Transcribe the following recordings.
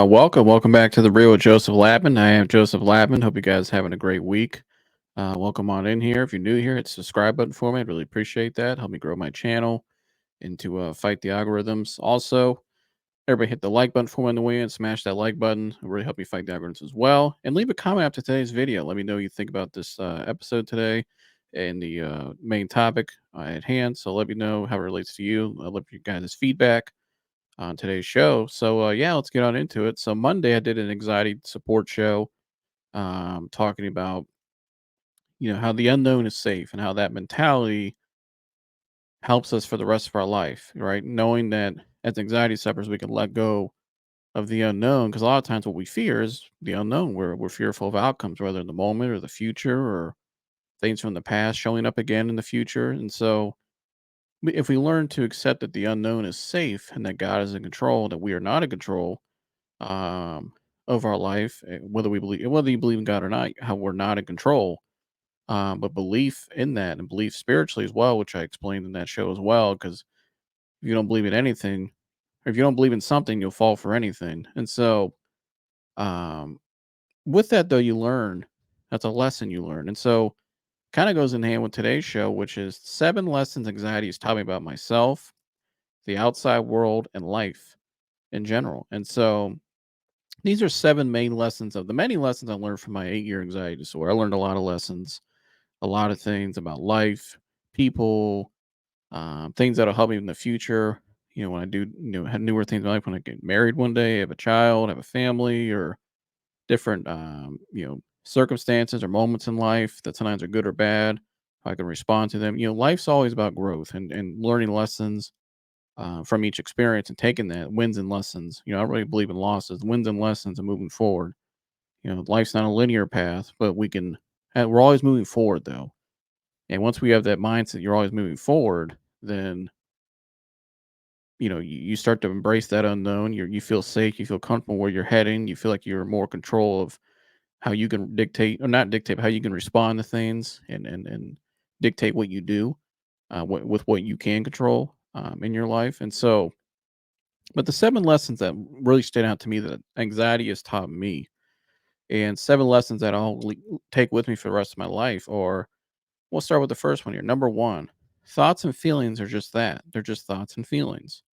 Welcome back to the Real with Joseph Lapman. I am Joseph Lapman. Hope you guys having a great week. Welcome on in here. If you're new here, hit the subscribe button for me. I'd really appreciate that. Help me grow my channel and to fight the algorithms. Also, everybody hit the like button for me on the way in. Smash that like button. It'll really help me fight the algorithms as well. And leave a comment after today's video. Let me know what you think about this episode today and the main topic at hand. So let me know how it relates to you. I love you guys' feedback on today's show. So yeah, let's get on into it. So Monday I did an anxiety support show, talking about how the unknown is safe and how that mentality helps us for the rest of our life, right? Knowing that as anxiety sufferers we can let go of the unknown, because a lot of times what we fear is the unknown. We're fearful of outcomes, whether in the moment or the future or things from the past showing up again in the future. And so if we learn to accept that the unknown is safe and that God is in control, that we are not in control, um, of our life, whether you believe in God or not, how we're not in control. But belief in that and belief spiritually as well, which I explained in that show as well. Because if you don't believe in anything, or if you don't believe in something, you'll fall for anything. And so, um, with that though, you learn. That's a lesson you learn. And so, kind of goes in hand with today's show, which is 7 lessons anxiety has taught me about myself, the outside world, and life in general. And so, these are 7 main lessons of the many lessons I learned from my 8-year anxiety disorder. I learned a lot of lessons, a lot of things about life, people, things that'll help me in the future. When I do, have newer things in life, when I get married one day, have a child, have a family, or different, circumstances or moments in life that sometimes are good or bad. I can respond to them. Life's always about growth and learning lessons from each experience and taking that wins and lessons. I don't really believe in losses, wins and lessons, and moving forward. Life's not a linear path, but we're always moving forward though. And once we have that mindset, you're always moving forward, then, you start to embrace that unknown. You feel safe, you feel comfortable where you're heading. You feel like you're in more control of how you can dictate or not dictate, but how you can respond to things and dictate what you do with what you can control in your life. And so, but the 7 lessons that really stood out to me that anxiety has taught me, and 7 lessons that take with me for the rest of my life, or we'll start with the first one here. Number one, thoughts and feelings are just that. They're just thoughts and feelings.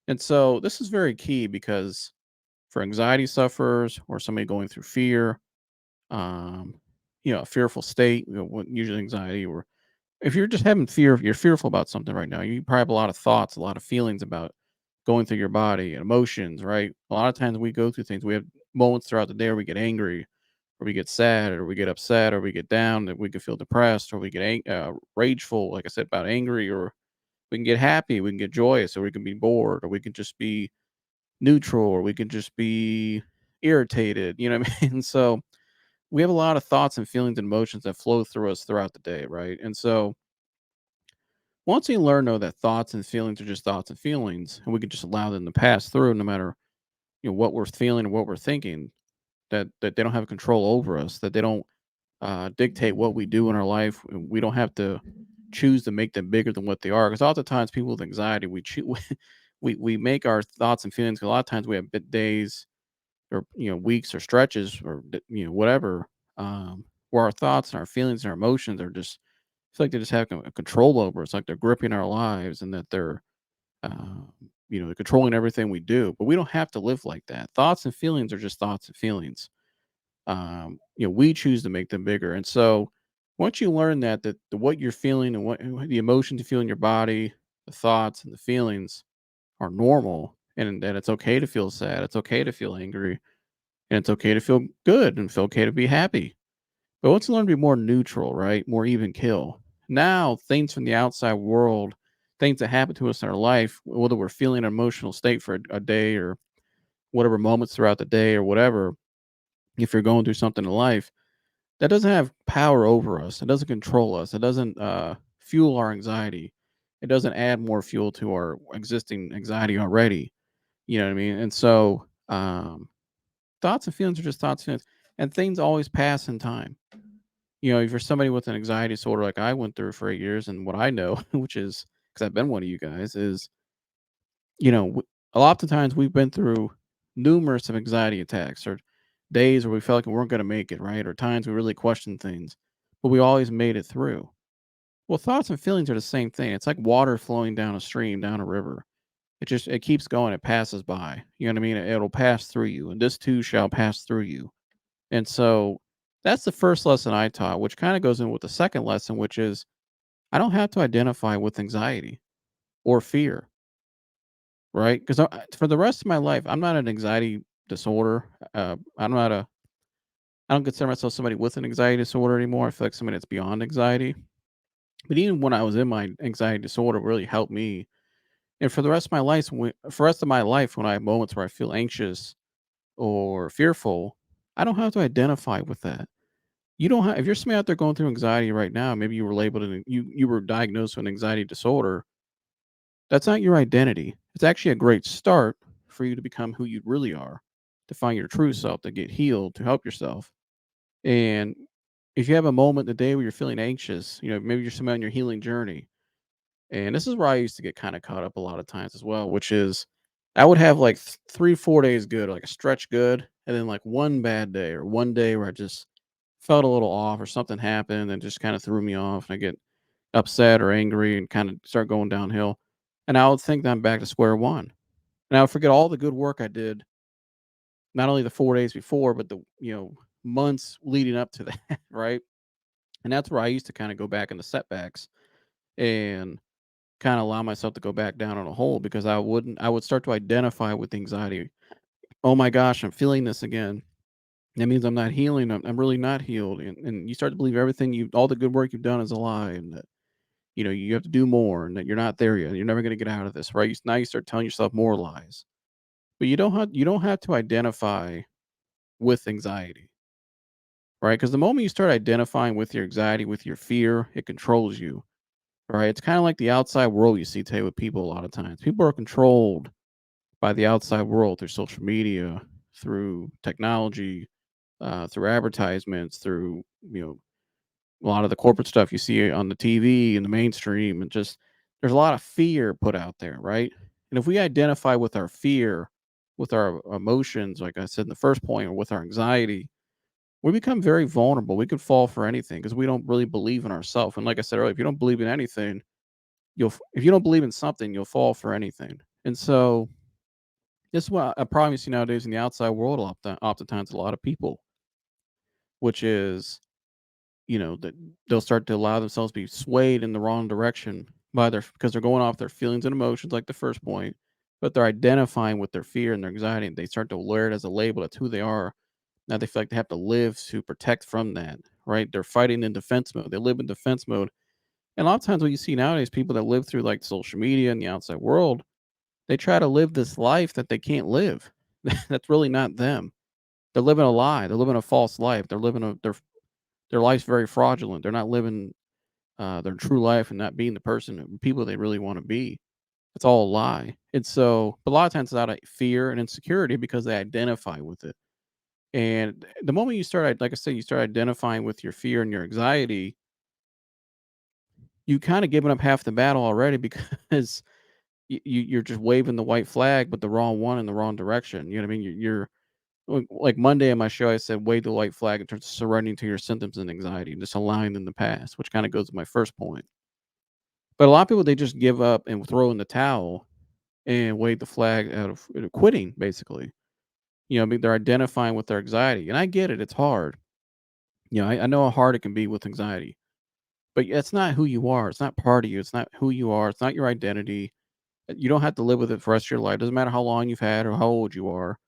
And so this is very key because for anxiety sufferers or somebody going through fear, um, a fearful state, usually anxiety, or if you're just having fear, if you're fearful about something right now, you probably have a lot of thoughts, a lot of feelings about going through your body and emotions, right? A lot of times we go through things. We have moments throughout the day where we get angry, or we get sad, or we get upset, or we get down, that we can feel depressed, or we get rageful, like I said, about angry, or we can get happy, we can get joyous, or we can be bored, or we can just be neutral, or we can just be irritated. You know what I mean? So we have a lot of thoughts and feelings and emotions that flow through us throughout the day, right? And so once we learn though that thoughts and feelings are just thoughts and feelings, and we can just allow them to pass through no matter what we're feeling or what we're thinking, that they don't have control over us, that they don't dictate what we do in our life. We don't have to choose to make them bigger than what they are. Because oftentimes people with anxiety, we make our thoughts and feelings. 'Cause a lot of times we have days or weeks or stretches or whatever, where our thoughts and our feelings and our emotions are just feel like they just have a control over us, like they're gripping our lives and that uh, they're controlling everything we do. But we don't have to live like that. Thoughts and feelings are just thoughts and feelings. We choose to make them bigger. And so once you learn that what you're feeling and what the emotions you feel in your body, the thoughts and the feelings are normal, and that it's okay to feel sad, it's okay to feel angry, and it's okay to feel good and feel okay to be happy. But once you learn to be more neutral, right? More even kill. Now things from the outside world, things that happen to us in our life, whether we're feeling an emotional state for a day or whatever moments throughout the day or whatever, if you're going through something in life, that doesn't have power over us. It doesn't control us. It doesn't fuel our anxiety. It doesn't add more fuel to our existing anxiety already. You know what I mean? And so thoughts and feelings are just thoughts and feelings. And things always pass in time. If you're somebody with an anxiety disorder like I went through for 8 years, and what I know, which is because I've been one of you guys, is, a lot of times we've been through numerous of anxiety attacks or days where we felt like we weren't going to make it, right? Or times we really questioned things, but we always made it through. Well, thoughts and feelings are the same thing. It's like water flowing down a stream, down a river. It keeps going, it passes by. You know what I mean? It'll pass through you, and this too shall pass through you. And so that's the first lesson I taught, which kind of goes in with the second lesson, which is I don't have to identify with anxiety or fear, right? Because for the rest of my life, I'm not an anxiety disorder. I'm not a. I don't consider myself somebody with an anxiety disorder anymore. I feel like somebody that's beyond anxiety. But even when I was in my anxiety disorder, it really helped me. And for the rest of my life, when I have moments where I feel anxious or fearful, I don't have to identify with that. You don't have if you're somebody out there going through anxiety right now, maybe you were labeled and you were diagnosed with an anxiety disorder. That's not your identity. It's actually a great start for you to become who you really are, to find your true self, to get healed, to help yourself. And if you have a moment in the day where you're feeling anxious, maybe you're somebody on your healing journey. And this is where I used to get kind of caught up a lot of times as well, which is I would have like 3, 4 days good, like a stretch good, and then like one bad day or one day where I just felt a little off or something happened and just kind of threw me off. And I get upset or angry and kind of start going downhill. And I would think that I'm back to square one. And I would forget all the good work I did, not only the 4 days before, but the, months leading up to that. Right. And that's where I used to kind of go back into setbacks and kind of allow myself to go back down on a hole because I would start to identify with anxiety. Oh my gosh, I'm feeling this again. That means I'm not healing. I'm really not healed. And you start to believe all the good work you've done is a lie. And that, you have to do more and that you're not there yet. You're never going to get out of this, right? Now you start telling yourself more lies, but you don't have to identify with anxiety, right? Because the moment you start identifying with your anxiety, with your fear, it controls you, right? It's kind of like the outside world you see today with people a lot of times. People are controlled by the outside world through social media, through technology, through advertisements, through a lot of the corporate stuff you see on the TV and the mainstream, and just there's a lot of fear put out there, right? And if we identify with our fear, with our emotions, like I said in the first point, or with our anxiety, we become very vulnerable. We could fall for anything because we don't really believe in ourselves. And like I said earlier, if you don't believe in anything, if you don't believe in something, you'll fall for anything. And so this is what a problem you see nowadays in the outside world. Oftentimes, a lot of people, which is that they'll start to allow themselves to be swayed in the wrong direction by their because they're going off their feelings and emotions, like the first point, but they're identifying with their fear and their anxiety, and they start to wear it as a label. That's who they are. Now they feel like they have to live to protect from that, right? They're fighting in defense mode. They live in defense mode, and a lot of times what you see nowadays, people that live through like social media and the outside world, they try to live this life that they can't live. That's really not them. They're living a lie. They're living a false life. Their life's very fraudulent. They're not living their true life and not being the people they really want to be. It's all a lie. And so, but a lot of times it's out of fear and insecurity because they identify with it. And the moment you start, like I said, you start identifying with your fear and your anxiety, you kind of giving up half the battle already because you're just waving the white flag, but the wrong one in the wrong direction. You know what I mean? You're like Monday on my show, I said, wave the white flag in terms of surrendering to your symptoms and anxiety and just allowing them to pass, which kind of goes to my first point. But a lot of people, they just give up and throw in the towel and wave the flag out of quitting, basically. I mean, they're identifying with their anxiety. And I get it, it's hard. I know how hard it can be with anxiety, but it's not who you are. It's not part of you. It's not who you are. It's not your identity. You don't have to live with it for the rest of your life. Doesn't matter how long you've had or how old you are.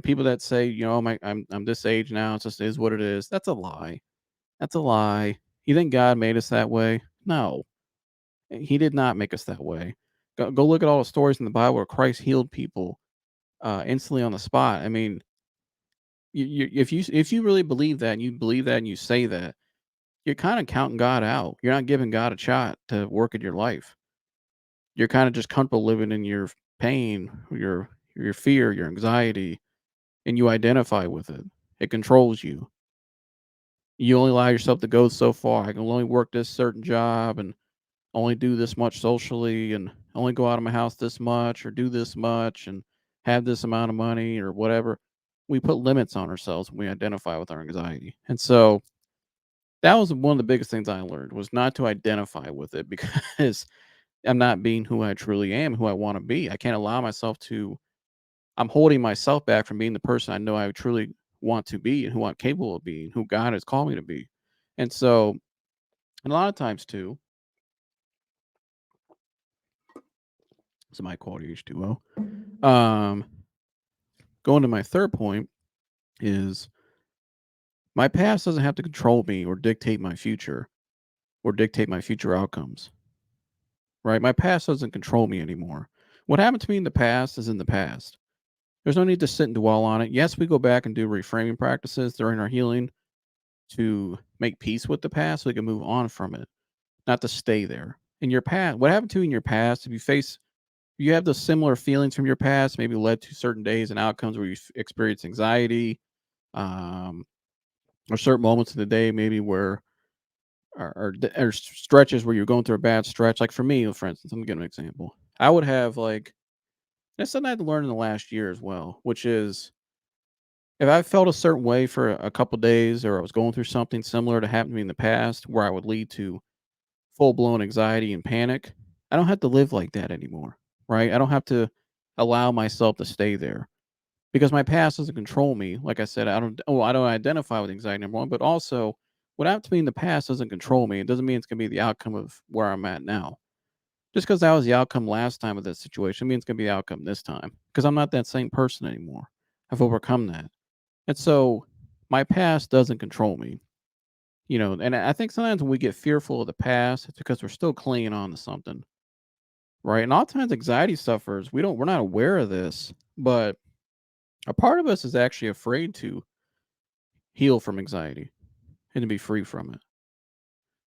People that say, I'm this age now, it's just is what it is. That's a lie. That's a lie. You think God made us that way? No, He did not make us that way. Go look at all the stories in the Bible where Christ healed people instantly on the spot. I mean, if you really believe that and you believe that and you say that, you're kind of counting God out. You're not giving God a shot to work in your life. You're kind of just comfortable living in your pain, your fear, your anxiety, and you identify with it. It controls you. You only allow yourself to go so far. I can only work this certain job and only do this much socially and only go out of my house this much or do this much. And have this amount of money or whatever. We put limits on ourselves when we identify with our anxiety. And so that was one of the biggest things I learned was not to identify with it because I'm not being who I truly am, who I want to be. I can't allow myself to I'm holding myself back from being the person I know I truly want to be and who I'm capable of being, who God has called me to be. And so, and a lot of times too, it's my quality H2O. Um, Going to my third point is my past doesn't have to control me or dictate my future outcomes, right? My past doesn't control me anymore. What happened to me in the past is in the past. There's no need to sit and dwell on it. Yes, we go back and do reframing practices during our healing to make peace with the past so we can move on from it, not to stay there. In your past, what happened to you in your past, if you have those similar feelings from your past, maybe led to certain days and outcomes where you experience anxiety, um, or certain moments in the day, maybe where or stretches where you're going through a bad stretch. Like for me, for instance, let me give an example. I would have like that's something I had to learn in the last year as well, which is if I felt a certain way for a couple days, or I was going through something similar to happened to me in the past, where I would lead to full blown anxiety and panic, I don't have to live like that anymore, right? I don't have to allow myself to stay there because my past doesn't control me. Like I said, I don't identify with anxiety number one, but also what happened to me in the past doesn't control me. It doesn't mean it's going to be the outcome of where I'm at now. Just because that was the outcome last time of this situation means it's going to be the outcome this time because I'm not that same person anymore. I've overcome that. And so my past doesn't control me. And I think sometimes when we get fearful of the past, it's because we're still clinging on to something, right? And oftentimes anxiety sufferers, we're not aware of this, but a part of us is actually afraid to heal from anxiety and to be free from it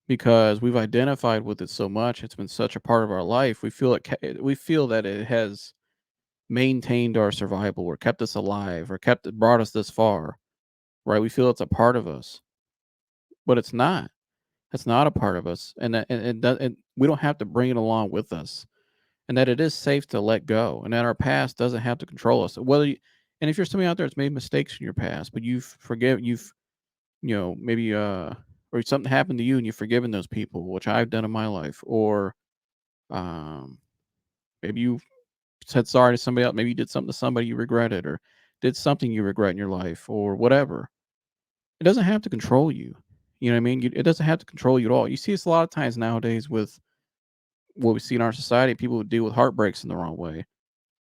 because we've identified with it so much. It's been such a part of our life. We feel that it has maintained our survival or kept us alive or brought us this far, right? We feel it's a part of us, but it's not. It's not a part of us, and we don't have to bring it along with us, and that it is safe to let go, and that our past doesn't have to control us. And if you're somebody out there that's made mistakes in your past, but maybe or something happened to you and you've forgiven those people, which I've done in my life, or um, maybe you said sorry to somebody else, maybe you did something to somebody you regretted, or did something you regret in your life, or whatever. It doesn't have to control you. You know what I mean? It doesn't have to control you at all. You see this a lot of times nowadays with what we see in our society. People deal with heartbreaks in the wrong way,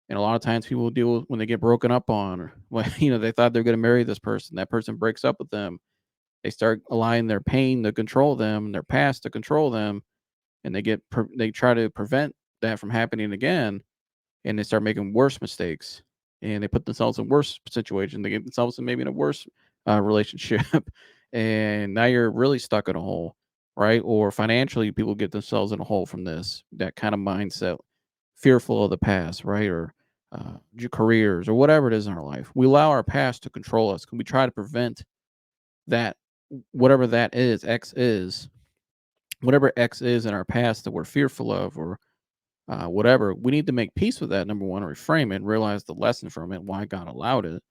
and a lot of times people deal with when they get broken up on, or when they thought they're going to marry this person. That person breaks up with them. They start allowing their pain to control them, their past to control them, and they try to prevent that from happening again, and they start making worse mistakes, and they put themselves in worse situations. They get themselves in maybe in a worse relationship, and now you're really stuck in a hole, right? Or financially, people get themselves in a hole from that kind of mindset, fearful of the past, right? Or your careers or whatever it is in our life. We allow our past to control us. Can we try to prevent that, whatever that is, X is, whatever X is in our past that we're fearful of, or whatever, we need to make peace with that. Number one, reframe it and realize the lesson from it, why God allowed it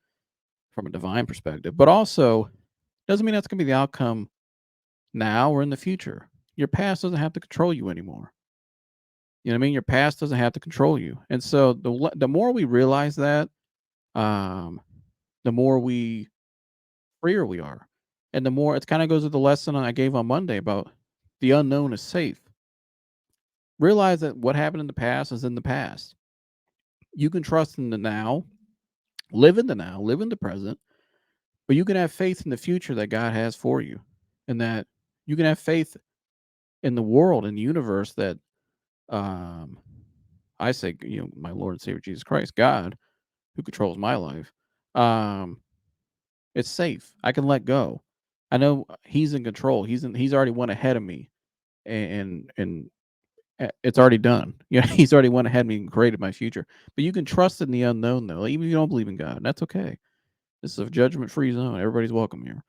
from a divine perspective. But also, doesn't mean that's going to be the outcome now or in the future. Your past doesn't have to control you anymore. You know what I mean? Your past doesn't have to control you. And so the more we realize that, um, the more freer we are. And the more it kind of goes with the lesson I gave on Monday about the unknown is safe. Realize that what happened in the past is in the past. You can trust in the now, live in the present, but you can have faith in the future that God has for you, and that you can have faith in the world and the universe that um I say, my Lord and Savior Jesus Christ, God, who controls my life. Um, it's safe. I can let go. I know He's in control. He's already went ahead of me, and it's already done. He's already went ahead of me and created my future. But you can trust in the unknown, though, even if you don't believe in God. That's okay. This is a judgment-free zone. Everybody's welcome here.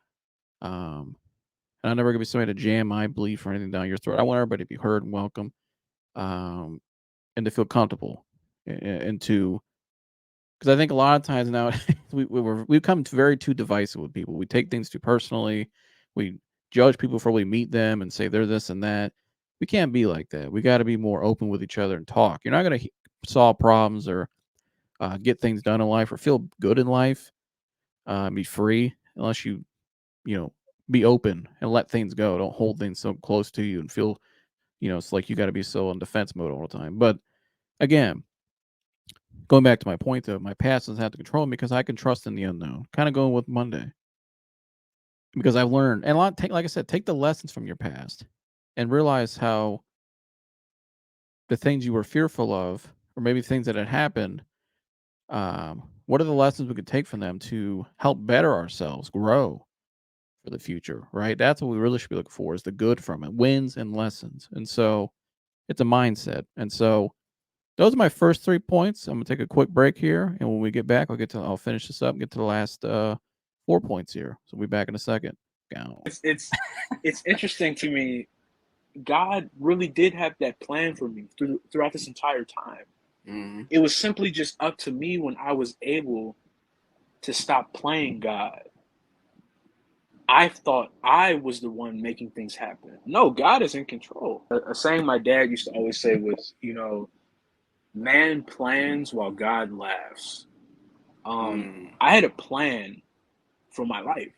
Um, and I'm never gonna be somebody to jam my belief or anything down your throat. I want everybody to be heard and welcome, um, and to feel comfortable, and to Because I think a lot of times now we've come to very too divisive with people. We take things too personally. We judge people before we meet them and say they're this and that. We can't be like that. We got to be more open with each other and talk. You're not going to solve problems or get things done in life or feel good in life, be free unless you know, be open and let things go. Don't hold things so close to you and feel, it's like you got to be so in defense mode all the time. But again, going back to my point though, my past doesn't have to control me because I can trust in the unknown. Kind of going with Monday because I've learned and a lot. Like I said, take the lessons from your past and realize how the things you were fearful of, or maybe things that had happened. What are the lessons we could take from them to help better ourselves, grow for the future? Right. That's what we really should be looking for is the good from it, wins and lessons. And so it's a mindset. And so those are my first 3 points. I'm gonna take a quick break here, and when we get back, I'll finish this up and get to the last 4 points here. So we'll be back in a second. Go. It's interesting to me. God really did have that plan for me throughout this entire time. Mhm. It was simply just up to me when I was able to stop playing God. I thought I was the one making things happen. No, God is in control. A saying my dad used to always say was, man plans while God laughs. Mm. I had a plan for my life.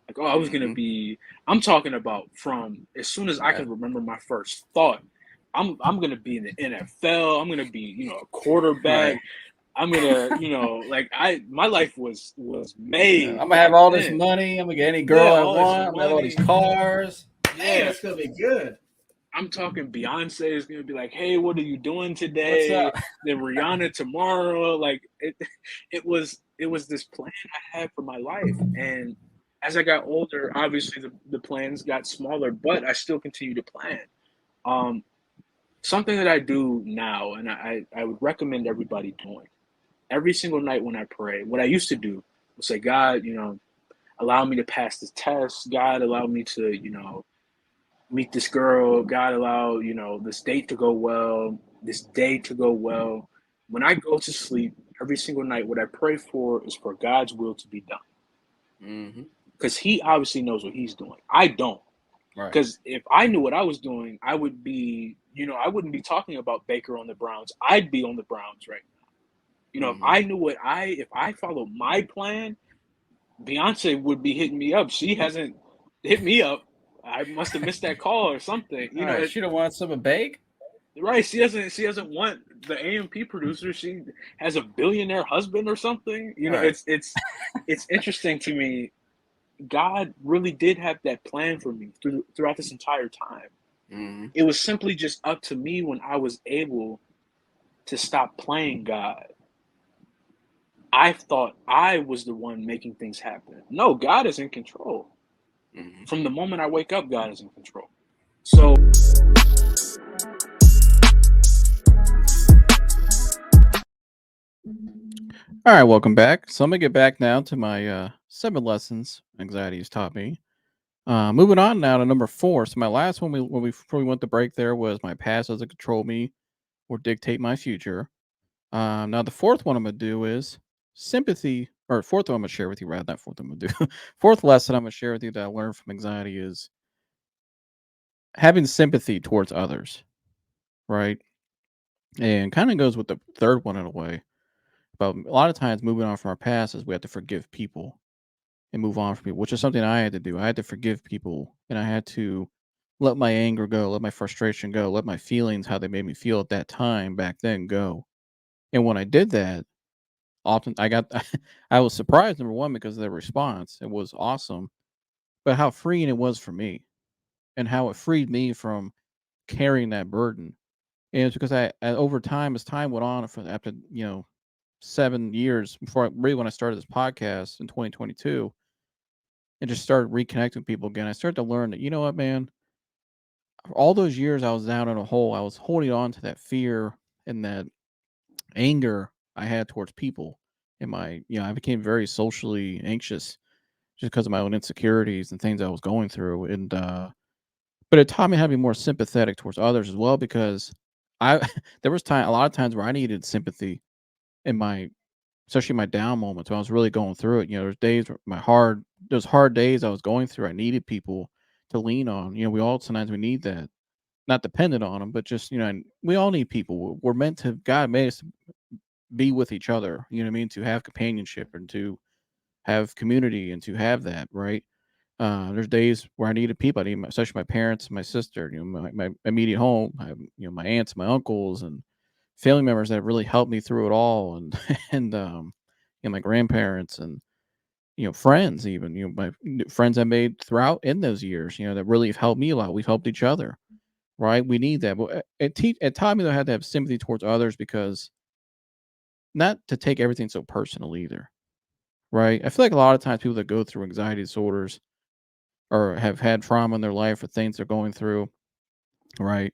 Like, oh, I was gonna Mhm. be. I'm talking about from as soon as I Yeah. can remember my first thought. I'm gonna be in the NFL. I'm gonna be, a quarterback. Right. I'm gonna, like my life was Yeah, made Imma have back all this then. money. Imma get any Yeah, girl I all this want. Imma have all these money. cars. Man, Yeah, it's gonna be good. I'm talking Beyonce is gonna be like, hey, what are you doing What's today? up? Then Rihanna tomorrow. Like it was this plan I had for my life. And as I got older, obviously the plans got smaller, but I still continue to plan. Um, Something that I do now, and I would recommend everybody doing every single night when I pray. What I used to do was say, God, allow me to pass this test. God, allow me to, meet this girl. God, allow, this date to go well, this day to go well. When I go to sleep every single night, what I pray for is for God's will to be done. Mhm. Because He obviously knows what He's doing. I don't. Right. Because if I knew what I was doing, I wouldn't be talking about Baker on the Browns. I'd be on the Browns right now. If Mhm. I knew if I followed my plan, Beyonce would be hitting me up. She hasn't hit me up. I must have missed that call or something. Alright, she don't want some bake? Right? She doesn't want the AMP producer. She has a billionaire husband or something. Right. It's interesting to me. God really did have that plan for me throughout this entire time. Mhm. It was simply just up to me when I was able to stop playing God. I thought I was the one making things happen. No, God is in control. Mhm. From the moment I wake up, God is in control. So Alright, welcome back. So I'm gonna get back now to my 7 lessons anxiety has taught me. Moving on now to number 4. So my last one before we went to break there was my past doesn't control me or dictate my future. Now the fourth one I'm gonna do is sympathy, or fourth one I'm gonna share with you, rather not fourth one I'm gonna do. Fourth lesson I'm gonna share with you that I learned from anxiety is having sympathy towards others, right? And kind of goes with the third one in a way. But a lot of times moving on from our past is we have to forgive people and move on from people, which is something I had to do. I had to forgive people and I had to let my anger go, let my frustration go, let my feelings, how they made me feel at that time back then go. And when I did that, often I got I was surprised, number 1, because of their response. It was awesome, but how freeing it was for me and how it freed me from carrying that burden. And it's because over time, as time went on, after 7 years before really when I started this podcast in 2022, and just started reconnecting with people again, I started to learn that you know what, man, for all those years I was down in a hole, I was holding on to that fear and that anger I had towards people. And I became very socially anxious just because of my own insecurities and things I was going through. And but it taught me how to be more sympathetic towards others as well because I there was a lot of times where I needed sympathy in my especially my down moments when I was really going through it. There's days where those hard days I was going through, I needed people to lean on. We all sometimes we need that. Not dependent on them, but just, and we all need people. We're meant to, God made us to be with each other, you know what I mean? To have companionship and to have community and to have that, right? There's days where I needed people. I need especially my parents, my sister, my immediate home. I have, my aunts, my uncles, and family members that have really helped me through it all, and my grandparents and friends, even my friends I made throughout in those years, that really have helped me a lot. We've helped each other, right? We need that. But it taught me that I had to have sympathy towards others because not to take everything so personal either, right? I feel like a lot of times people that go through anxiety disorders or have had trauma in their life or things they're going through, right?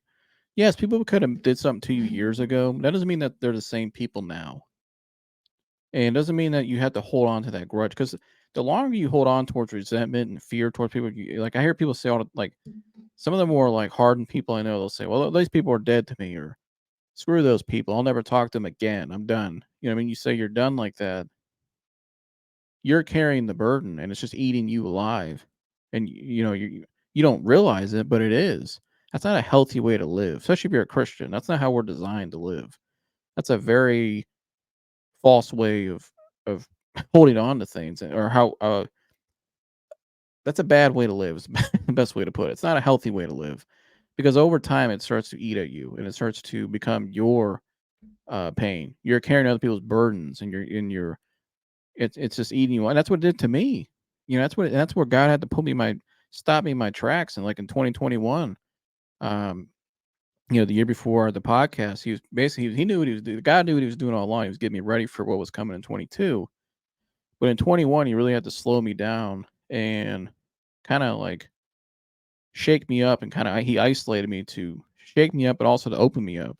Yes, people could have did something to you years ago. That doesn't mean that they're the same people now. And it doesn't mean that you have to hold on to that grudge because the longer you hold on towards resentment and fear towards people, like I hear people say all the, like some of the more like hardened people I know, they'll say, "Well, those people are dead to me," or "Screw those people. I'll never talk to them again. I'm done." You know what I mean? You say you're done like that, you're carrying the burden and it's just eating you alive. And you don't realize it, but it is. That's not a healthy way to live, especially if you're a Christian. That's not how we're designed to live. That's a very false way of holding on to things, or how that's a bad way to live. Is the best way to put it. It's not a healthy way to live because over time it starts to eat at you and it starts to become your pain. You're carrying other people's burdens and you're in your it's just eating you, and that's what it did to me. That's where God had to put me my stop me in my tracks, and like in 2021, um, the year before the podcast, he was basically he knew what he was doing. God knew what he was doing all along. He was getting me ready for what was coming in 22. But in 21, he really had to slow me down and kind of like shake me up, and kind of he isolated me to shake me up, but also to open me up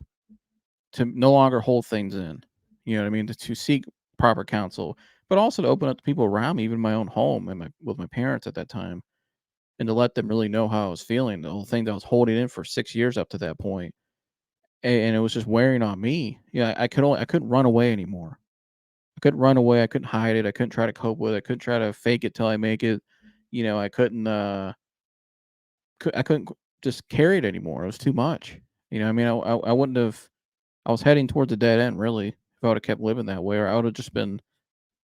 to no longer hold things in. You know what I mean? To seek proper counsel, but also to open up to people around me, even my own home and with my parents at that time, and to let them really know how I was feeling. The whole thing that I was holding in for 6 years up to that point, and it was just wearing on me. Yeah, I couldn't run away anymore. I couldn't run away. I couldn't hide it. I couldn't try to cope with it. I couldn't try to fake it till I make it. I couldn't. I couldn't just carry it anymore. It was too much. I mean, I wouldn't have. I was heading towards a dead end, really, if I would have kept living that way, or I would have just been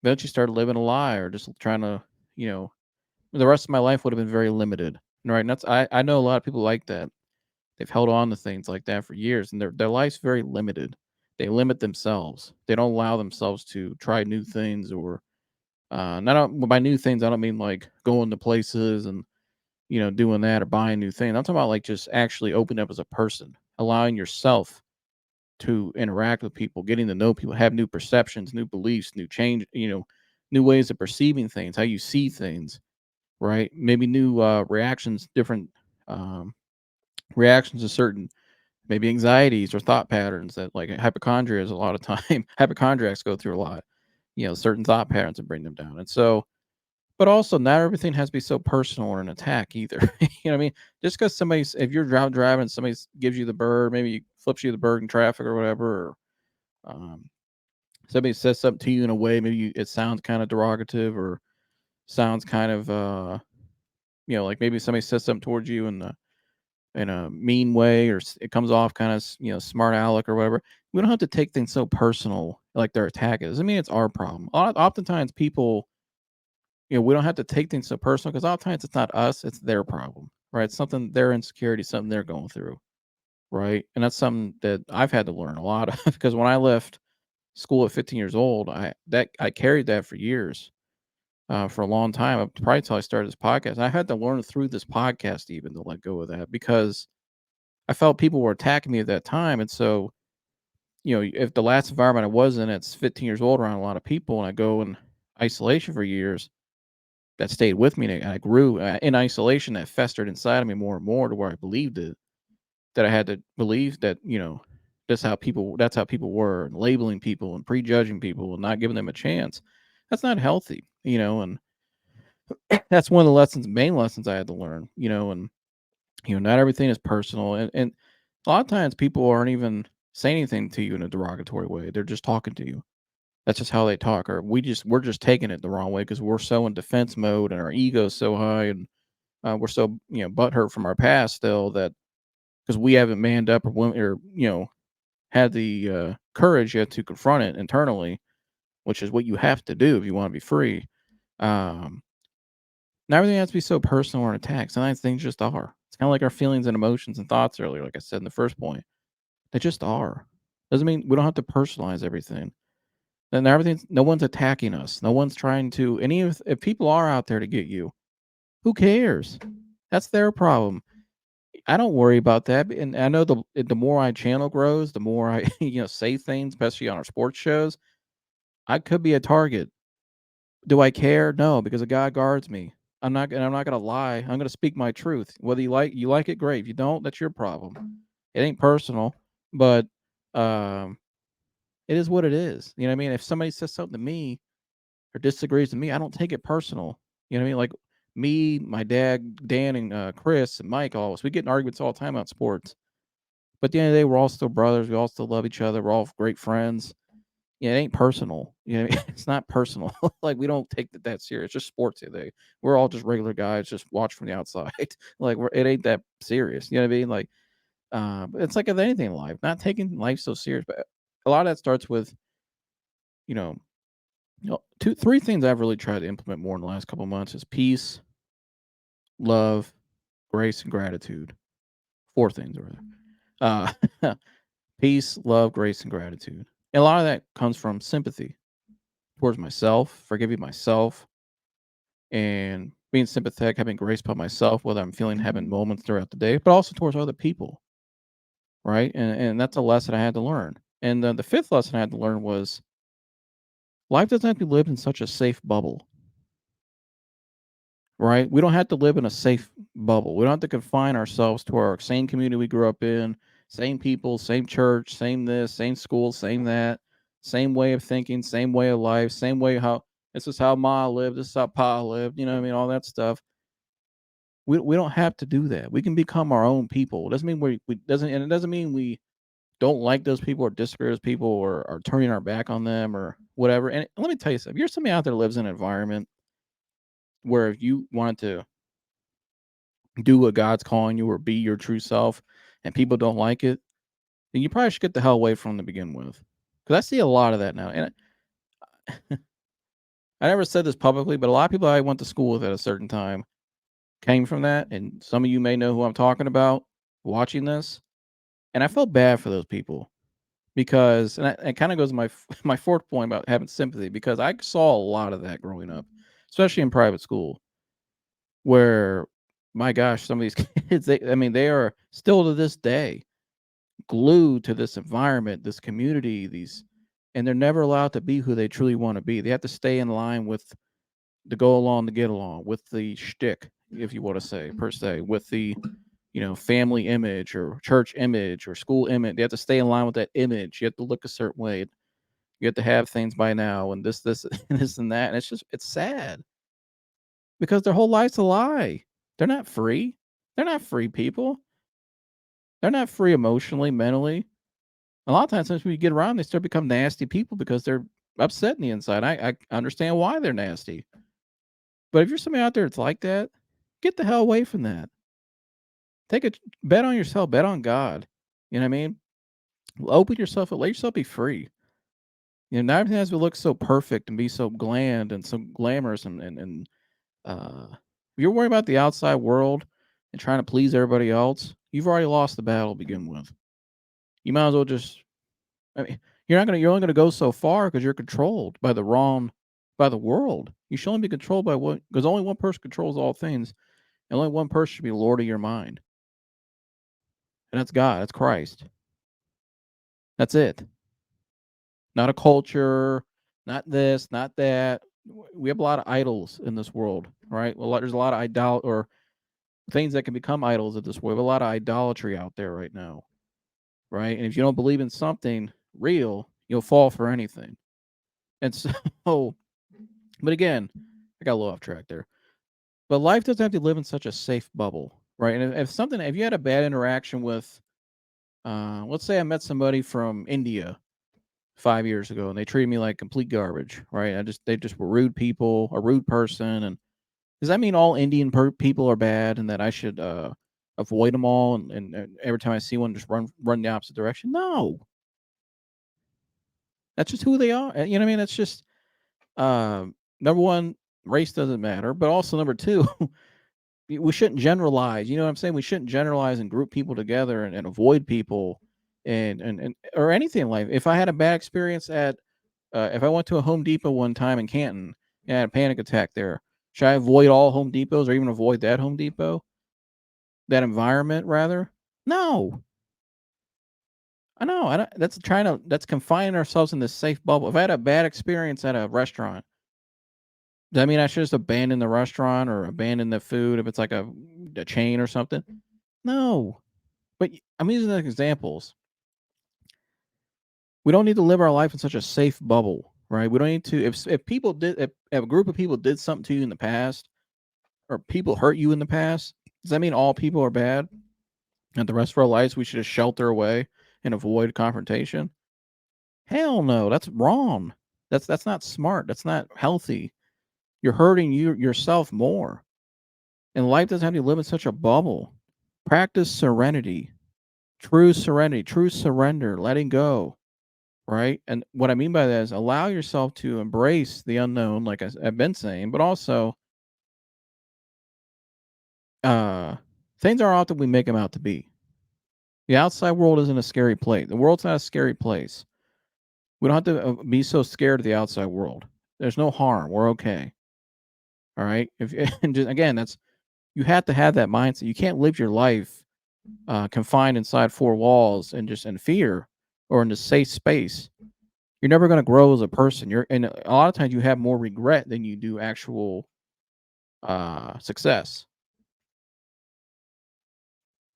eventually started living a lie, or just trying to, the rest of my life would have been very limited, right? And I know a lot of people like that. They've held on to things like that for years, and their life's very limited. They limit themselves. They don't allow themselves to try new things, or not by new things. I don't mean like going to places and doing that or buying new things. I'm talking about like just actually opening up as a person, allowing yourself to interact with people, getting to know people, have new perceptions, new beliefs, new change, new ways of perceiving things, how you see things, right? Maybe new reactions, different um, reactions to certain maybe anxieties or thought patterns that like hypochondria is a lot of time. Hypochondriacs go through a lot, certain thought patterns that bring them down. And so, but also not everything has to be so personal or an attack either. You know what I mean? Just because if you're driving, somebody gives you the bird, maybe flips you the bird in traffic or whatever, or somebody says something to you in a way, maybe it sounds kind of derogative or sounds kind of, like maybe somebody says something towards you in a mean way, or it comes off kind of, smart aleck or whatever. We don't have to take things so personal like their attack is. I mean, it's our problem. Oftentimes people, we don't have to take things so personal because oftentimes it's not us, it's their problem, right? It's something their insecurity, something they're going through, right? And that's something that I've had to learn a lot of because when I left school at 15 years old, I carried that for years, for a long time, probably until I started this podcast. I had to learn through this podcast even to let go of that because I felt people were attacking me at that time, and so if the last environment I was in, it's 15 years old around a lot of people, and I go in isolation for years, that stayed with me, and I grew in isolation. That festered inside of me more and more to where I believed it. That I had to believe that that's how people were, and labeling people and prejudging people and not giving them a chance. That's not healthy, and that's one of the main lessons I had to learn, and not everything is personal, and a lot of times people aren't even saying anything to you in a derogatory way. They're just talking to you, That's just how they talk, or we're just taking it the wrong way because we're so in defense mode and our ego's so high, and we're so butthurt from our past still that because we haven't manned up or had the courage yet to confront it internally, which is what you have to do if you want to be free. Um, Not everything has to be so personal or an attack. Sometimes things just are. It's kind of like our feelings and emotions and thoughts earlier, like I said in the first point. They just are. Doesn't mean we don't have to personalize everything. And everything's no one's attacking us. No one's trying to. Any if people are out there to get you, who cares? That's their problem. I don't worry about that. And I know the more my channel grows, the more I say things, especially on our sports shows. I could be a target. Do I care? No, because a God guards me. I'm not gonna lie. I'm gonna speak my truth. Whether you like it, great. If you don't, that's your problem. It ain't personal, but um, it is what it is. You know what I mean? If somebody says something to me or disagrees with me, I don't take it personal. You know what I mean? Like me, my dad, Dan, and Chris and Mike, always we get in arguments all the time about sports. But at the end of the day, we're all still brothers. We all still love each other. We're all great friends. Yeah, it ain't personal. You know what I mean? It's not personal. Like, we don't take that serious. It's just sports today. We're all just regular guys, just watch from the outside. Like, it ain't that serious. You know what I mean? Like, but it's like with anything in life, not taking life so serious. But a lot of that starts with, you know, three things I've really tried to implement more in the last couple of months is peace, love, grace, and gratitude. Four things, rather. Peace, love, grace, and gratitude. And a lot of that comes from sympathy towards myself, forgiving myself, and being sympathetic, having grace about myself, whether I'm feeling having moments throughout the day, but also towards other people, right? And that's a lesson I had to learn. And the fifth lesson I had to learn was life doesn't have to be lived in such a safe bubble, right? We don't have to live in a safe bubble. We don't have to confine ourselves to our same community we grew up in, same people, same church, same this, same school, same that, same way of thinking, same way of life, same way how this is how Ma lived, this is how Pa lived, you know what I mean? All that stuff. We don't have to do that. We can become our own people. It doesn't mean we doesn't and it doesn't mean we don't like those people or disagree with people or are turning our back on them or whatever. And let me tell you something. If you're somebody out there that lives in an environment where if you wanted to do what God's calling you or be your true self and people don't like it, then you probably should get the hell away from them to begin with. Because I see a lot of that now. And I never said this publicly, but a lot of people I went to school with at a certain time came from that. And some of you may know who I'm talking about watching this. And I felt bad for those people because, and it kind of goes to my my fourth point about having sympathy because I saw a lot of that growing up, especially in private school, where my gosh, some of these kids, I mean, they are still to this day glued to this environment, this community, and they're never allowed to be who they truly want to be. They have to stay in line with the go along to get along, with the shtick, if you want to say per se, with the family image or church image or school image. They have to stay in line with that image. You have to look a certain way. You have to have things by now and this, and this and that. And it's sad because their whole life's a lie. They're not free. They're not free people. They're not free emotionally, mentally. A lot of times, since we get around, they start to become nasty people because they're upset in the inside. I understand why they're nasty. But if you're somebody out there that's like that, get the hell away from that. Take a bet on yourself, bet on God. You know what I mean? Open yourself up, let yourself be free. Not everything has to look so perfect and be so glammed and so glamorous if you're worried about the outside world and trying to please everybody else, you've already lost the battle to begin with. You might as well just I mean, you're only gonna go so far because you're controlled by the world. You should only be controlled by what because only one person controls all things, and only one person should be Lord of your mind. And that's God, that's Christ. That's it. Not a culture, not this, not that. We have a lot of idols in this world, right? There's a lot of or things that can become idols of this world. We have a lot of idolatry out there right now, right? And if you don't believe in something real, you'll fall for anything. And so, but again, I got a little off track there. But life doesn't have to live in such a safe bubble, right? And if you had a bad interaction with, let's say I met somebody from India 5 years ago, and they treated me like complete garbage, right? They just were rude people, a rude person, and does that mean all Indian people are bad and that I should avoid them all and every time I see one just run the opposite direction? No, that's just who they are. You know what I mean? That's just number one, race doesn't matter, but also number two, we shouldn't generalize. You know what I'm saying? We shouldn't generalize and group people together and avoid people and or anything like. If I had a bad experience at if I went to a Home Depot one time in Canton and I had a panic attack there, should I avoid all Home Depots or even avoid that Home Depot? That environment rather? No. I know. I don't, that's confining ourselves in this safe bubble. If I had a bad experience at a restaurant, does that mean I should just abandon the restaurant or abandon the food if it's like a chain or something? No. But I'm using the examples. We don't need to live our life in such a safe bubble, right? We don't need to if people did if a group of people did something to you in the past or people hurt you in the past, does that mean all people are bad? And the rest of our lives we should just shelter away and avoid confrontation? Hell no, that's wrong. That's not smart. That's not healthy. You're hurting yourself more. And life doesn't have to live in such a bubble. Practice serenity, true surrender, letting go, right? And what I mean by that is allow yourself to embrace the unknown, like I've been saying, but also uh, things aren't often we make them out to be. The outside world isn't a scary place. The world's not a scary place. We don't have to be so scared of the outside world. There's no harm. We're okay. All right. If and just, again, that's you have to have that mindset. You can't live your life confined inside four walls and just in fear or in a safe space. You're never going to grow as a person. You're and a lot of times you have more regret than you do actual success.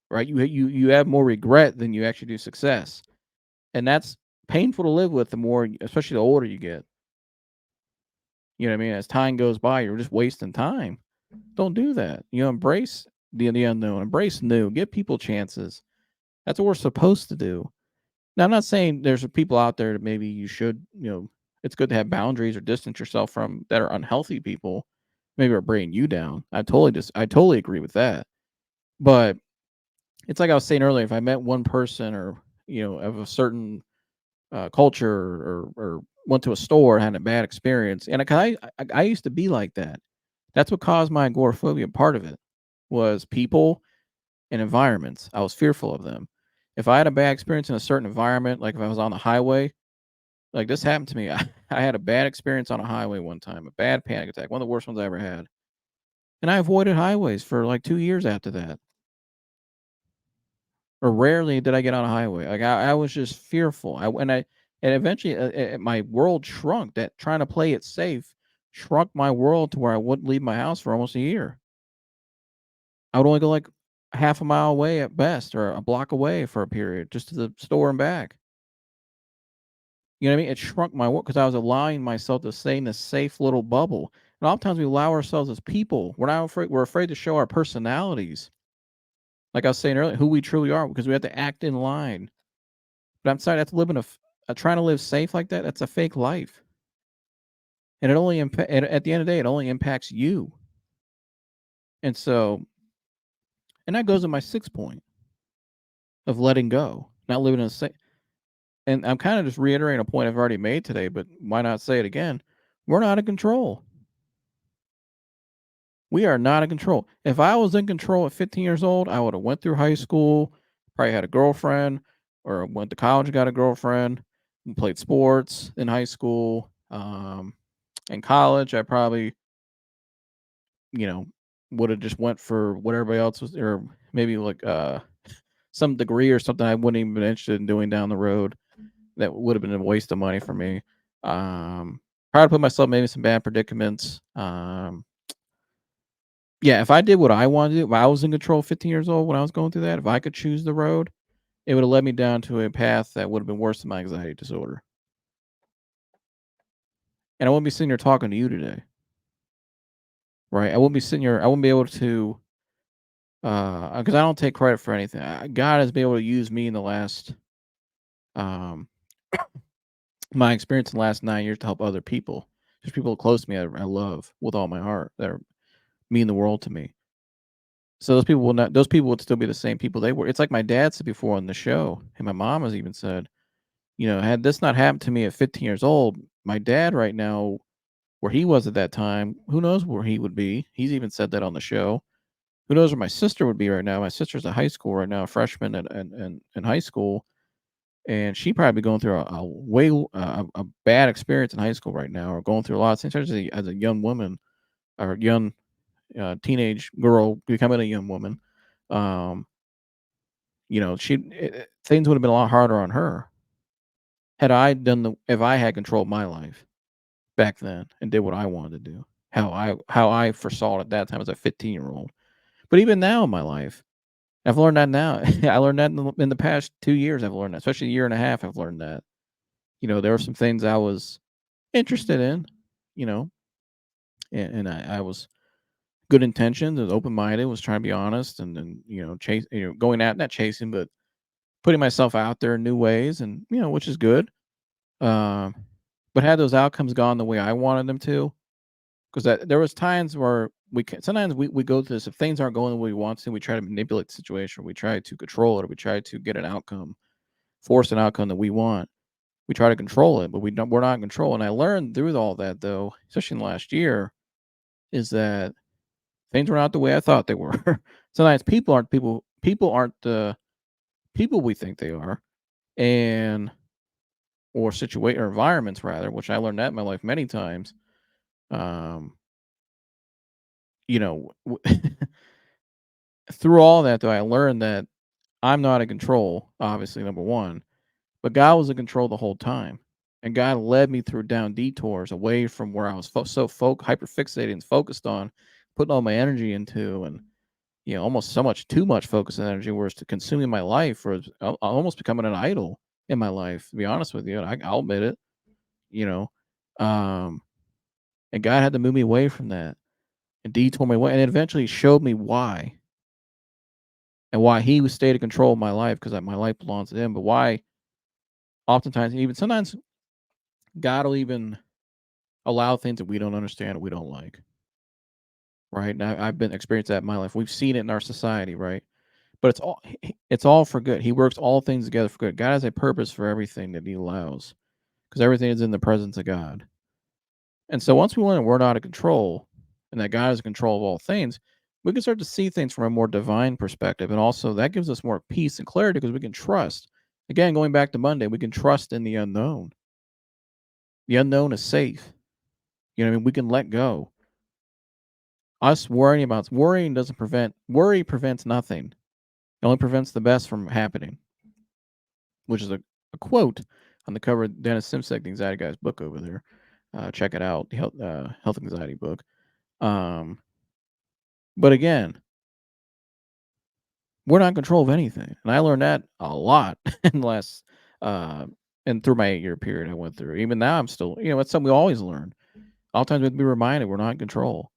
Right. You have more regret than you actually do success, and that's painful to live with. The more, especially the older you get. You know what I mean? As time goes by, you're just wasting time. Don't do that. You know, embrace the unknown, embrace new, give people chances. That's what we're supposed to do. Now, I'm not saying there's people out there that maybe you should, it's good to have boundaries or distance yourself from that are unhealthy people, maybe are bringing you down. I totally agree with that. But it's like I was saying earlier, if I met one person or, of a certain culture or went to a store and had a bad experience, and I used to be like that. That's what caused my agoraphobia. Part of it was people and environments. I was fearful of them. If I had a bad experience in a certain environment, like if I was on the highway, like this happened to me. I had a bad experience on a highway one time, a bad panic attack, one of the worst ones I ever had. And I avoided highways for like 2 years after that. Or rarely did I get on a highway. Like I was just fearful. And eventually my world shrunk. That trying to play it safe shrunk my world to where I wouldn't leave my house for almost a year. I would only go like half a mile away at best or a block away for a period just to the store and back. You know what I mean? It shrunk my world because I was allowing myself to stay in this safe little bubble. And oftentimes we allow ourselves as people. We're not afraid. We're afraid to show our personalities. Like I was saying earlier, who we truly are, because we have to act in line. But I'm sorry, that's living trying to live safe like that. That's a fake life, and it only at the end of the day, it only impacts you. And so, and that goes to my sixth point of letting go, not living in a safe. And I'm kind of just reiterating a point I've already made today, but why not say it again? We're not in control. We are not in control. If I was in control at 15 years old, I would have went through high school, probably had a girlfriend, or went to college and got a girlfriend, and played sports in high school. In college, I probably, you know, would have just went for what everybody else was, or maybe like some degree or something I wouldn't even been interested in doing down the road. That would have been a waste of money for me. Probably put myself maybe in some bad predicaments. Yeah, if I did what I wanted to do, if I was in control 15 years old when I was going through that, if I could choose the road, it would have led me down to a path that would have been worse than my anxiety disorder. And I wouldn't be sitting here talking to you today, right? I wouldn't be sitting here. I wouldn't be able to, because I don't take credit for anything. God has been able to use me in the last, um, my experience in the last 9 years to help other people. There's people close to me I love with all my heart that are mean the world to me. So those people would still be the same people they were. It's like my dad said before on the show, and my mom has even said, had this not happened to me at 15 years old, my dad right now, where he was at that time, who knows where he would be? He's even said that on the show. Who knows where my sister would be right now? My sister's a high school right now, a freshman in high school, and she probably going through a bad experience in high school right now, or going through a lot of things as a young woman or young teenage girl becoming a young woman. Um, things would have been a lot harder on her had I done the if I had controlled my life back then and did what I wanted to do. How I foresaw it at that time as a 15-year-old. But even now in my life, I've learned that now. I learned that in the past 2 years. I've learned that, especially a year and a half. I've learned that. There were some things I was interested in, you know, and I was good intentions, was open minded, was trying to be honest, and chase, going at not chasing, but putting myself out there in new ways, and which is good. Um, but had those outcomes gone the way I wanted them to, because there was times where sometimes we go through this, if things aren't going the way we want to, we try to manipulate the situation, or we try to control it, or we try to get an outcome, force an outcome that we want. We try to control it, but we're not in control. And I learned through all that, though, especially in the last year, is that things were not the way I thought they were. Sometimes people aren't the people we think they are, and or situate or environments rather, which I learned that in my life many times. Um, through all that, though, I learned that I'm not in control, obviously, number one, but God was in control the whole time. And God led me through down detours away from where I was hyper fixated and focused on, putting all my energy into, and almost so much too much focus and energy, whereas to consuming my life, or almost becoming an idol in my life. To be honest with you, I'll admit it. You know, um, and God had to move me away from that and detour my way, and eventually showed me why, and why He was stayed in control of my life, because my life belongs to Him. But why, oftentimes, even sometimes, God will even allow things that we don't understand or we don't like. Right? Now, I've been experienced that in my life. We've seen it in our society, right? But it's all for good. He works all things together for good. God has a purpose for everything that He allows, because everything is in the presence of God. And so once we learn that we're not in control, and that God is in control of all things, we can start to see things from a more divine perspective. And also that gives us more peace and clarity, because we can trust. Again, going back to Monday, we can trust in the unknown. The unknown is safe. What I mean? We can let go. Us worrying doesn't prevent worry prevents nothing. It only prevents the best from happening, which is a quote on the cover of Dennis Simsek, the Anxiety Guy's book over there. Check it out, the health anxiety book. Um, but again, we're not in control of anything, and I learned that a lot in the last uh, and through my 8-year period I went through. Even now, I'm still, it's something we always learn. All times we have to be reminded we're not in control,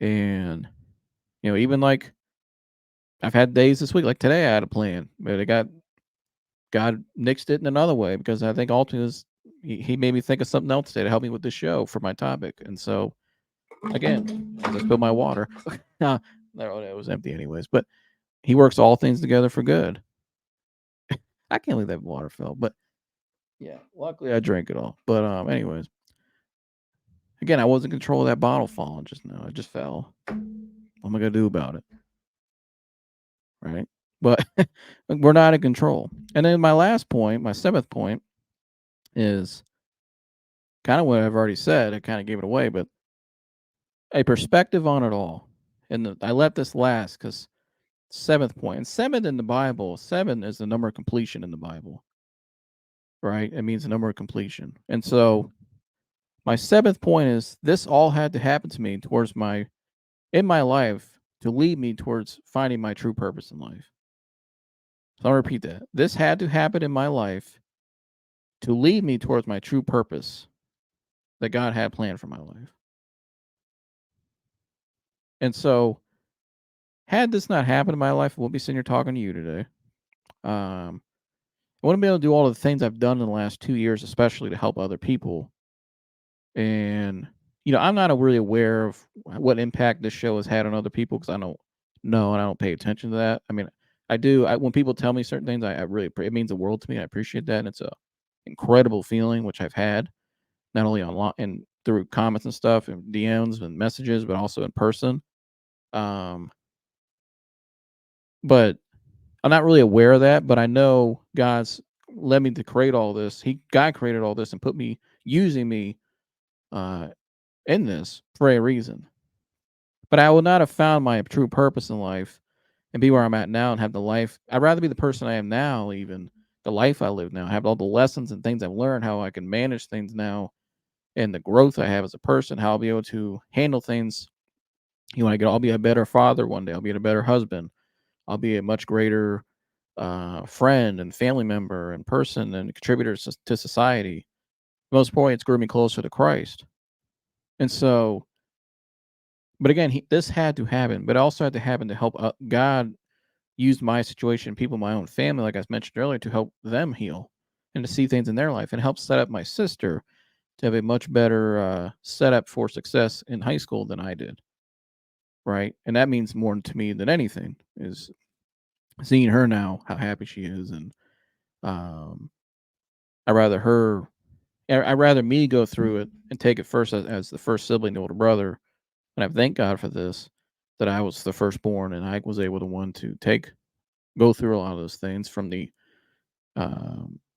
and even like I've had days this week, like today, I had a plan, but God nixed it in another way, because I think ultimately he made me think of something else today to help me with the show for my topic. And so again, as I spilled my water, no, it was empty anyways. But He works all things together for good. I can't believe that water fell, but yeah, luckily I drank it all. But anyways, again, I wasn't in control of that bottle falling just now. It just fell. What am I gonna do about it? Right? But we're not in control. And then my last point, my seventh point, is kind of what I've already said. I kind of gave it away, but a perspective on it all. And I let this last because seventh point, and seven in the Bible, seven is the number of completion in the Bible, right? It means the number of completion. And so my seventh point is, this all had to happen to me in my life, to lead me towards finding my true purpose in life. So I'll repeat that. This had to happen in my life to lead me towards my true purpose that God had planned for my life. And so, had this not happened in my life, I wouldn't be sitting here talking to you today. Um, I want to be able to do all the things I've done in the last 2 years, especially to help other people. And I'm not really aware of what impact this show has had on other people because I don't know and I don't pay attention to that. I mean, I do. When people tell me certain things, I really it means the world to me. I appreciate that, and it's a incredible feeling which I've had not only online and through comments and stuff and DMs and messages, but also in person. Um, but I'm not really aware of that, but I know God's led me to create all this. God created all this and put me using me uh, in this for a reason. But I would not have found my true purpose in life and be where I'm at now and have the life. I'd rather be the person I am now, even the life I live now, have all the lessons and things I've learned, how I can manage things now, and the growth I have as a person, how I'll be able to handle things. I'll be a better father one day. I'll be a better husband. I'll be a much greater friend and family member and person and contributor to society. Most importantly, it's grew me closer to Christ. And so, but again, this had to happen, but it also had to happen to help God used my situation, people in my own family, like I mentioned earlier, to help them heal and to see things in their life and help set up my sister to have a much better setup for success in high school than I did. Right. And that means more to me than anything is seeing her now, how happy she is. And um, I rather her, I rather me go through it and take it first as the first sibling, the older brother. And I thank God for this, that I was the firstborn and I was able to one to go through a lot of those things from the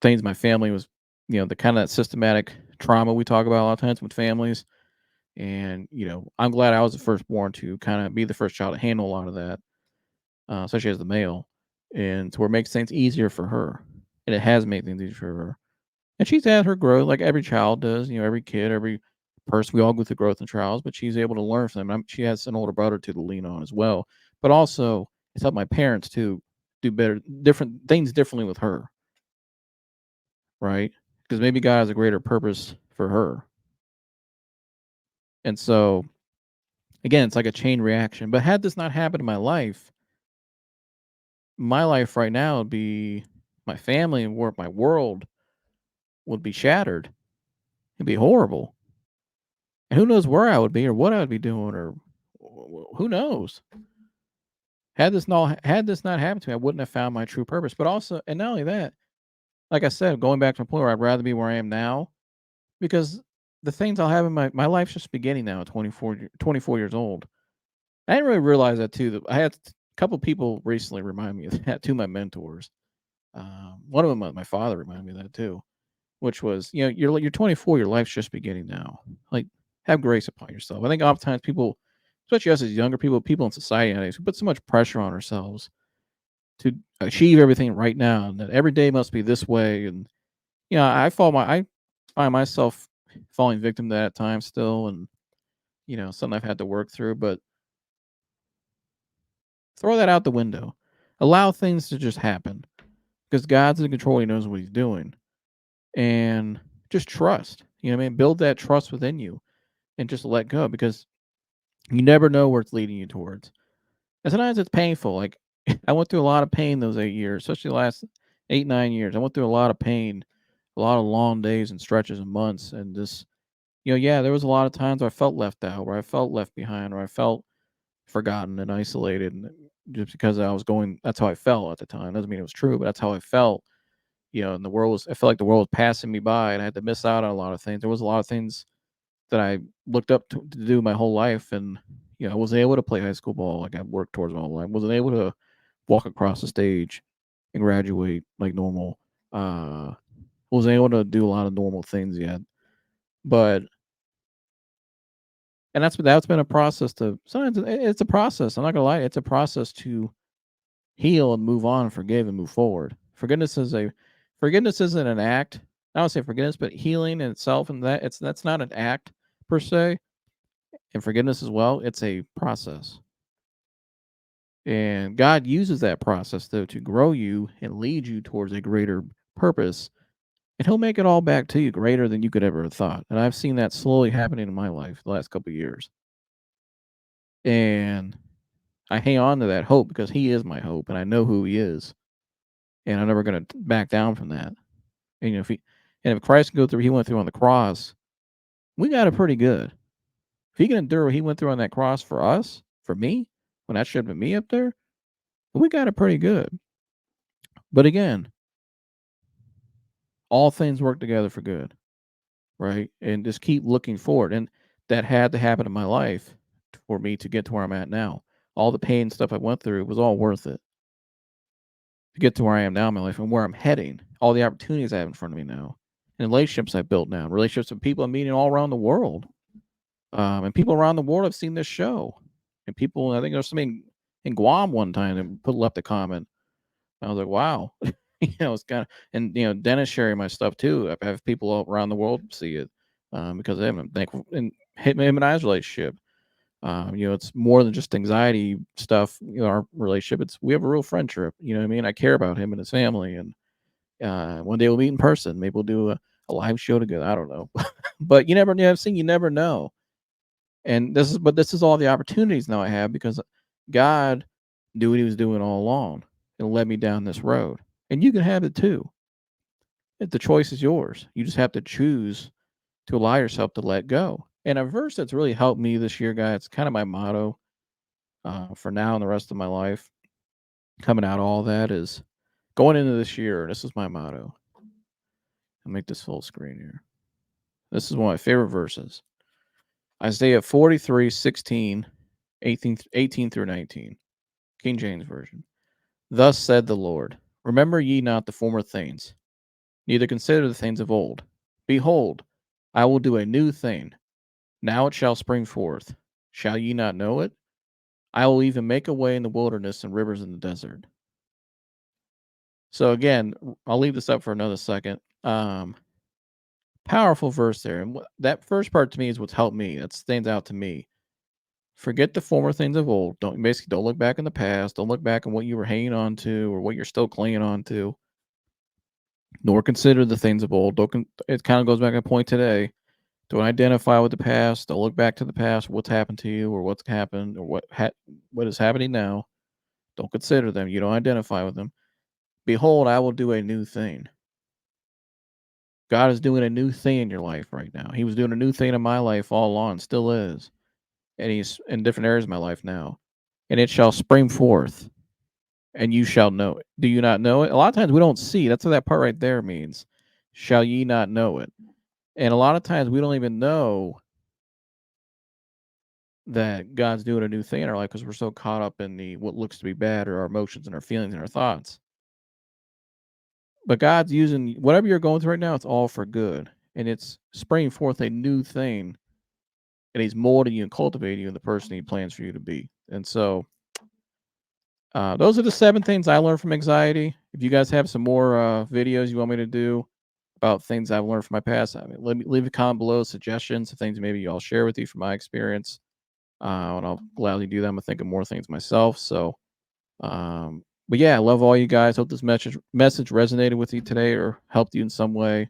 things my family was, the kind of that systematic trauma we talk about a lot of times with families. And, I'm glad I was the firstborn to kind of be the first child to handle a lot of that, especially as the male. And to where it makes things easier for her. And it has made things easier for her. And she's had her growth like every child does, every kid, every person. We all go through growth and trials, but she's able to learn from them. She has an older brother to lean on as well. But also, it's helped my parents to do better, different things differently with her, right? Because maybe God has a greater purpose for her. And so, again, it's like a chain reaction. But had this not happened in my life right now would be my family and my world would be shattered. It'd be horrible. And who knows where I would be or what I would be doing or who knows. Had this not happened to me, I wouldn't have found my true purpose. But also, and not only that, like I said, going back to the point where I'd rather be where I am now because the things I'll have in my life's just beginning now at 24 years old. I didn't really realize that too. That I had a couple people recently remind me of that. Two of my mentors. One of them, my father, reminded me of that too. Which was, you're 24, your life's just beginning now. Like, have grace upon yourself. I think oftentimes people, especially us as younger people in society nowadays, we put so much pressure on ourselves to achieve everything right now, and that every day must be this way. And I find myself falling victim to that at times still, and something I've had to work through. But throw that out the window. Allow things to just happen because God's in control. He knows what He's doing, and just trust. You know what I mean? Build that trust within you, and just let go because you never know where it's leading you towards. And sometimes it's painful. Like I went through a lot of pain those 8 years, especially the last 8, 9 years. I went through a lot of pain, a lot of long days and stretches and months, and just yeah, there was a lot of times where I felt left out, where I felt left behind, where I felt forgotten and isolated, and just because I was going, that's how I felt at the time. Doesn't mean it was true, but that's how I felt. And I felt like the world was passing me by, and I had to miss out on a lot of things. There was a lot of things that I looked up to do my whole life, and I wasn't able to play high school ball like I worked towards my whole life. Wasn't able to walk across the stage and graduate like normal. Wasn't able to do a lot of normal things yet, but and that's been a process to sometimes it's a process. I'm not gonna lie, it's a process to heal and move on, forgive and move forward. Forgiveness isn't an act. I don't say forgiveness, but healing in itself and that's not an act per se. And forgiveness as well, it's a process. And God uses that process though to grow you and lead you towards a greater purpose. And he'll make it all back to you greater than you could ever have thought. And I've seen that slowly happening in my life the last couple of years. And I hang on to that hope because he is my hope and I know who he is. and I'm never going to back down from that. And if Christ can go through, he went through on the cross, we got it pretty good. If he can endure what he went through on that cross for us, for me, when that should have been me up there, we got it pretty good. But again, all things work together for good, right? And just keep looking forward. And that had to happen in my life for me to get to where I'm at now. All the pain stuff I went through was all worth it to get to where I am now in my life and where I'm heading. All the opportunities I have in front of me now, and relationships I've built now, relationships with people I'm meeting all around the world, and people around the world have seen this show. And people, I think there's somebody in Guam one time that left a comment. I was like, wow. It's kind of, and Dennis sharing my stuff too. I have people all around the world see it because of him. I'm thankful and him and I's relationship. It's more than just anxiety stuff. Our relationship. We have a real friendship. You know what I mean? I care about him and his family, and one day we'll meet in person. Maybe we'll do a live show together. I don't know, but you never know. I've seen you never know. And this is all the opportunities now I have because God knew what He was doing all along and led me down this road. And you can have it too. The choice is yours. You just have to choose to allow yourself to let go. And a verse that's really helped me this year, guys, it's kind of my motto for now and the rest of my life. Coming out of all that is going into this year. This is my motto. I'll make this full screen here. This is one of my favorite verses. Isaiah 43:16, 18 through 19. King James Version. Thus said the Lord, remember ye not the former things, neither consider the things of old. Behold, I will do a new thing. Now it shall spring forth. Shall ye not know it? I will even make a way in the wilderness and rivers in the desert. So again, I'll leave this up for another second. Powerful verse there. And that first part to me is what's helped me. That stands out to me. Forget the former things of old. Don't look back in the past. Don't look back on what you were hanging on to or what you're still clinging on to. Nor consider the things of old. It kind of goes back to a point today. Don't identify with the past. Don't look back to the past, what's happened to you or what's happened or what is happening now. Don't consider them. You don't identify with them. Behold, I will do a new thing. God is doing a new thing in your life right now. He was doing a new thing in my life all along, still is. And He's in different areas of my life now. And it shall spring forth, and you shall know it. Do you not know it? A lot of times we don't see. That's what that part right there means. Shall ye not know it? And a lot of times we don't even know that God's doing a new thing in our life because we're so caught up in what looks to be bad or our emotions and our feelings and our thoughts. But God's using whatever you're going through right now, it's all for good. And it's springing forth a new thing. And He's molding you and cultivating you in the person He plans for you to be. And so those are the 7 things I learned from anxiety. If you guys have some more videos you want me to do about things I've learned from my past, leave a comment below, suggestions of things maybe I'll share with you from my experience. And I'll gladly do that. I'm thinking more things myself. So, but yeah, I love all you guys. Hope this message resonated with you today or helped you in some way.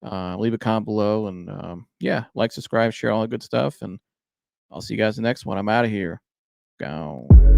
Leave a comment below and yeah, like, subscribe, share all the good stuff. And I'll see you guys in the next one. I'm out of here. Gone.